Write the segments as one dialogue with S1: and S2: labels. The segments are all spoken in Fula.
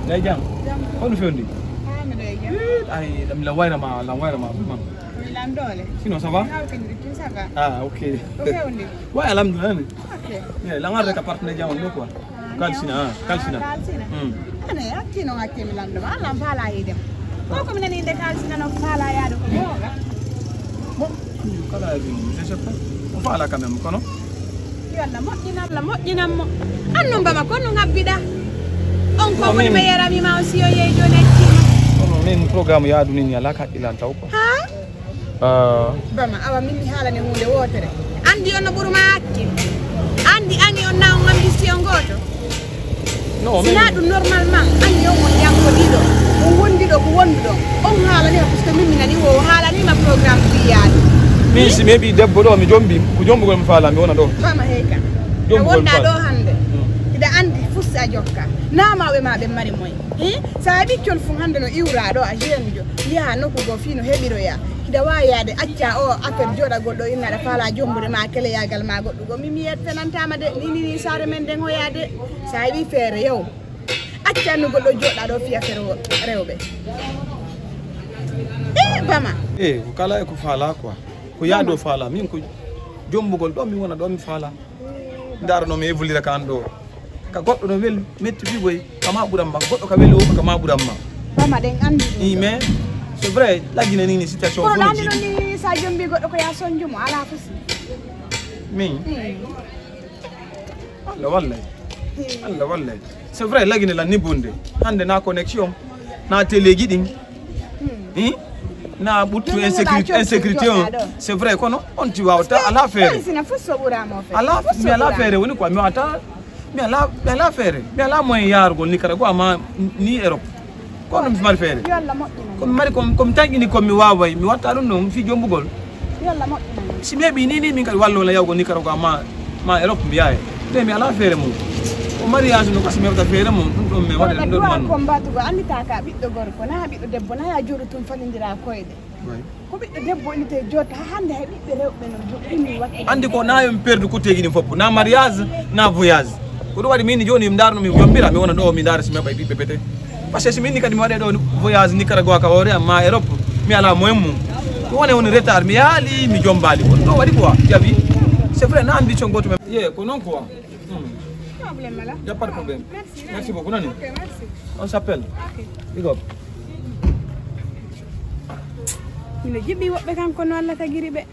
S1: Lay jam. Hono fendi.
S2: Ah, mi lay jam.
S1: Ay, la wayra ma man.
S2: Lam dole.
S1: Sinon ça va?
S2: Ça va.
S1: Ah, OK.
S2: Fendi.
S1: Ouais, alhamdulillah.
S2: OK.
S1: Yeah, la ngarre ka partenaire jam no quoi. Kalsina.
S2: Ane akino ngakemi lam do. Lam fala yidem. Ko mi nani de kalsina no fala yaado ko moga.
S1: Bon, kala bi, je sais pas. On va là quand même, kono?
S2: Yalla moƴƴinam mo annum bama kono ngabbida on ko woni me yarami ma aussi yo yeey joni
S1: non min programme yaadu ni ala ka ilan taw ko bama
S2: awa min mi haalane hunde wotere andi on no ɓuruma hakke andi ani on na on ambition goto
S1: non
S2: sina ɗum normalement andi on won yanko ɗiɗo on wondiɗo ko wonduɗo on haalanima par ce que min mi nani o haalanima programme wiyaade
S1: min si maybe debbo ɗo mi jombi ko jombugol mi faala mi wona ɗo
S2: bama heyka a wonɗa ɗo hande ida andi fusti a jokka namaɓe ma ɓe mari moye sa ɓiccol fu hande no iwra ɗo a jeune jo yaha nokku go fi no heɓiroya ida wawi yaade acca o affaire joɗagol ɗo innaɗa faala jombude ma keleyagal ma goɗɗo go mimi yet fenantama de ni sare men den hoyade sa heeɓi feere yow accanno goɗɗo joɗɗa ɗo fiya feere rewɓe bama
S1: ko kala e ko faala quoi ko yaado faala min ko jombugol ɗo mi wona ɗo mi faala darano mi évoluer ka an ɗo ka goɗɗo no weli metti wi boy kama ɓuuram ma goɗɗo ka weli o kama ɓuuram ma
S2: bama ɗen andi
S1: i mais c'est vrai laggine ni situation
S2: ko nandi non ni sa jombi goɗɗo ko ya sonjumo ala fusi
S1: min Allah wallay c'est vrai laggine la ni bonde hande na connexion na téléji ɗin na ɓuttu insécurité on c'est vrai kono on ti wawta ala feere ala mi ala feere woni quoi mi wata mi ala feere mi ala moyen yarugol ni kara go ama ni Europe kono mi mari feere komi mari komi taƴƴini komi waway mi watta ɗum ɗo fi jombugol si mi heeɓi ni min kadi wallola yawgo ni kara go ama Europe mi yaye te mi ala feere mum o mariage no kasi mi heɓata feere mum ɗum ɗon mi waɗa ɗum ɗo ɗumanno
S2: kombatugo andita ka ɓiɗɗo gorko na ɓiɗɗo debbo na ya jooɗo tum falidira koyɗe ko ɓiɗɗo debbo inite jotta hande hay ɓiɓɓe rewɓe no joɗɗini watte
S1: andi ko na yomi perdu coutegi ɗin fof na mariage na voyage ko ɗum waɗi min joni mi darno mi yombira mi wona ɗo mi dara simi heɓa ɓiɓɓe pete par ce que min ni kadi mi waɗe ɗo voyage Nicaragua ka hoore amma Europe mi ala moyen mum ko woni woni retard mi yaali mi jombali ko ɗo waɗi quoi jaɓi c'est vrai na ambition goto men ye ko noon quoi y a pas de problème merci beaucoup nani on s'appelle big up
S2: mino jiɓɓi woɓɓe kanko no Allah tagiri ɓe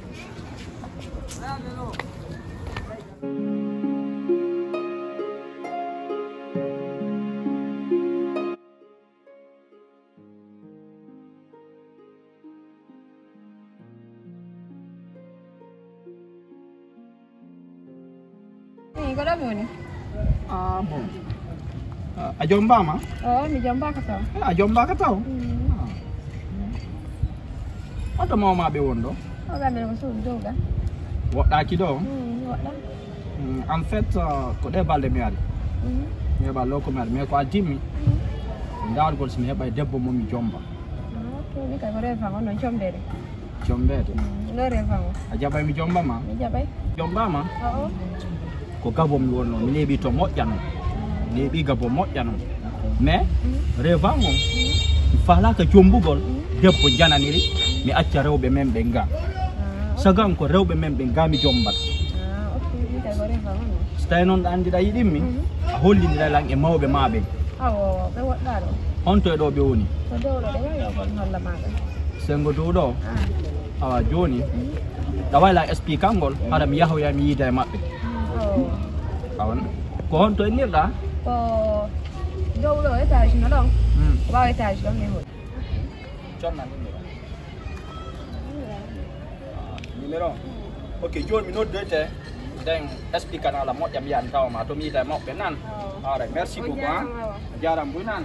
S2: ko ɗo woni
S1: bon a jombama
S2: mi jombaka taw
S1: a jombaka taw oto mawmaɓe won ɗo
S2: o gande ko suudu dowga
S1: woɗɗaki ɗo
S2: woɗɗa
S1: en fait ko ɗe balɗe mi ari mi heɓa loko mi ari mais ko a dimmi dargol somi heɓa e debbo momi jomba
S2: ni kay ko refan on non combede
S1: jombede
S2: no refan o
S1: a jaɓay mi jombama
S2: mi jaɓay
S1: jombama ko gabon mi wonno mi leeɓi to moƴƴano mi leeɓi gabo moƴƴano mais revan o mi falaka jombugol debbo jananiri mi acca rewɓe men ɓe ga sagan ko rewɓe men ɓe ga mi jombat so tawi noon ɗo andiɗa yiɗinmi a hollidira lan e mawɓe ma ɓe
S2: ɓe woɗɗa ɗo
S1: honto e ɗo ɓe woni
S2: to dowɗo ɗe yayogol holla maɓe
S1: sengo dow ɗo awa joni ɗawayla expliquant ngol haɗa mi yahoya mi yiida e maɓɓe awan ko honto innirɗa
S2: ko dow ɗo étage no ɗon wawa étage ɗon mi hoɗi
S1: conna numéro ok joni mi noddoyte nden expliquant ala moƴƴa mbiyan tawama to mi yiida e maɓɓe nan ara merci beaucoup a jaram buy nan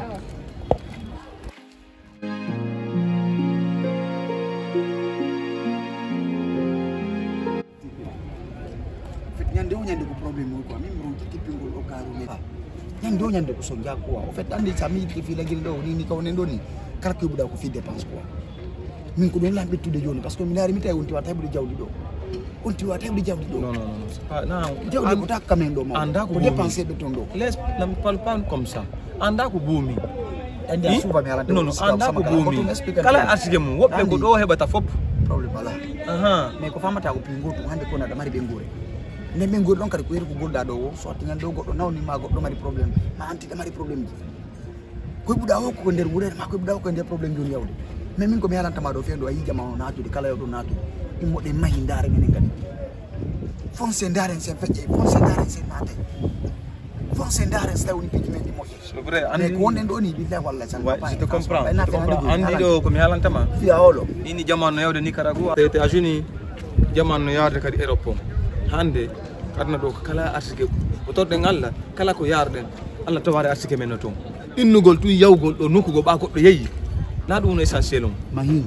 S3: ñande ko problème o quoi min ronki tippingol o karume ñande ko so jakkuwa au fait andi sa mi yiɗi fi lagil ɗo ni kawnen ɗo ni kala ko ɓuɗa ko fi dépense quoi min ko ɗon lan ɓettude joni par ce que mi laari mi tawi on tiwata heɓde jawdi ɗo on tiwata heɓde jawdi ɗo
S1: non
S3: jawdi ko taka kamen ɗo ma
S1: anda ko
S3: dépense ɓe ton ɗo
S1: laisse ne parle pas comme ça anda ko boomi
S3: andi asuba mi halante
S1: non anda ko bumi kala asige mum wobbe ko do hebata fop
S3: problem bala mais ko famata ko pingo to hande ko na da mari be ngure ne be ngure don kadi ko yeri ko golda do so tingal do goddo nawni ma goddo mari problem ma anti da mari problem ji ko buda o ko nder wure ma ko buda ko nder problem joni yawde mais min ko mi halanta ma do fendo ayi jama on naatude kala yo do naatude immo de mahi ndare minen kadi fonse ndare sen fecce fonse ndare sen naate fonse ndare stawni piji men di mo
S1: c'est vrai andi
S3: ko wonen do ni billahi wallahi san
S1: papa je te comprends andi do ko mi halanta ma
S3: fi awlo
S1: ini jamanu yawde Nicaragua te États-Unis jamanu yarde kadi Europe hande adna do kala arsike o torde ngalla kala ko yarden Allah tawari arsike men to innugol tu yawgol do nokkugo ba goddo yeyi na dum no essentiel
S3: mahin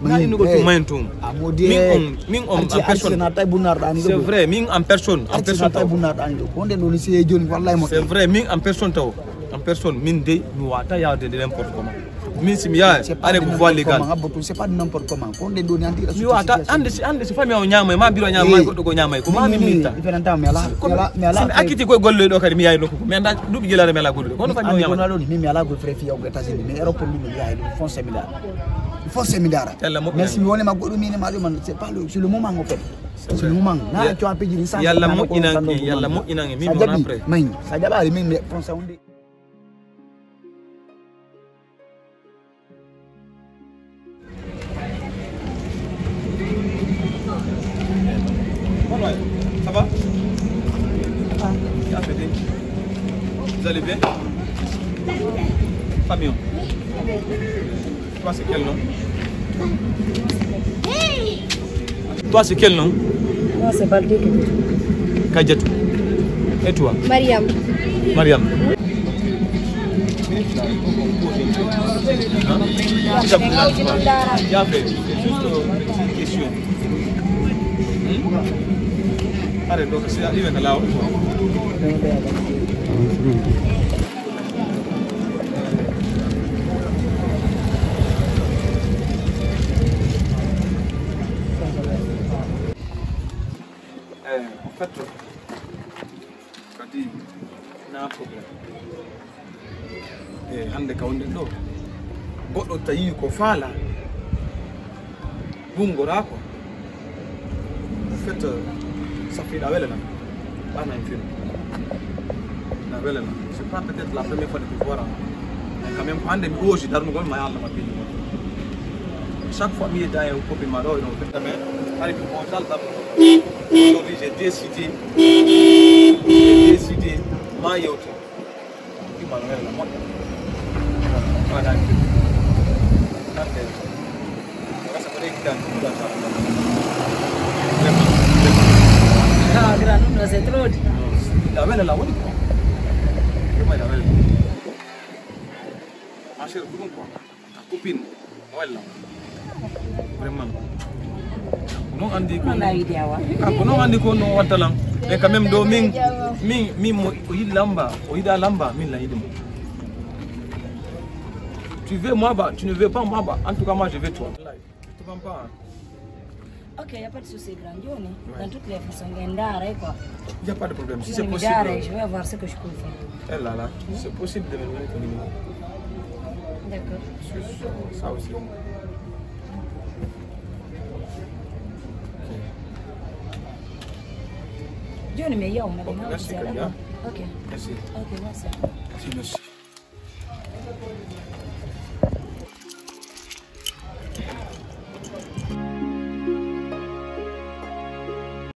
S1: na innugol tu mayentum min on en personne
S3: na tay bunar dani
S1: c'est vrai min en personne
S3: tay bunar dani do ko nden ni sey joni wallahi mo
S1: c'est vrai min en personne taw en personne min de mi wata yawde de n'importe comment min sim ya ale ko voile légal
S3: c'est pas n'importe comment ko nden do ni andi
S1: mi wata ande si fami o nyaamay ma biro nyaamay goddo go nyaamay ko ma mi minta
S3: different mi ala
S1: akiti ko golle do kadi mi yayi nokko mi anda dubi jelare mi ala goddo ko no fami o nyaamay
S3: do mi ala go frère fi o gata sini mais aéroport mi yayi fon seminar fon seminara merci mi woni ma goddo mi ne ma do man c'est pas le sur le moment en fait sur le moment na to apeji ni sa
S1: yalla mo inangi mi mo après
S3: may sa jabali min fon sa wonde
S1: ça va? Vous allez bien? Fabien. Toi c'est quel nom? Toi c'est quel nom?
S4: Moi c'est Baldik.
S1: Kadjatou. Et toi?
S4: Mariam.
S1: Mariam. Il y a juste une question. Allez, donc c'est arrivé là. En fait, kadi na problème. Hande kawde do. Goddo tayi ko faala. Bungora ko. En fait, ça fait la belle là. Pas un film. La belle là. C'est pas peut-être la première fois que tu vois. Mais quand même, quand même, aujourd'hui, dans le monde, ma yalla ma pays. Chaque fois, il y a un copie malo, donc fait mais arrive pour ça là. Aujourd'hui, j'ai décidé, ma yoto. Qui m'a donné la moto. Voilà. Ça peut être dans
S4: Ah, gran numero sei trodi.
S1: La bella la vuoi qua? Come la bella? Ma c'è comunque ta copine, quella. Vraiment. Non andi ko.
S4: Na idiawa.
S1: Ah, non andi ko no watalang. Mais quand même do min mo lamba, o ida lamba min la idim. Tu veux moi bah, tu ne veux pas moi bah. En tout cas moi je veux toi. Tu comprends pas?
S4: Ok, il n'y a pas de souci, Grandioni. Ouais. Dans toutes les façons, il n'y
S1: a pas de problème. Si c'est possible.
S4: Je vais voir ce que je peux faire.
S1: Eh là là, c'est possible de me donner ton numéro.
S4: D'accord.
S1: Ça aussi.
S4: Johnny, mais yo, on a
S1: merci.
S4: Ok.
S1: Merci.
S4: Ok, merci.
S1: Merci.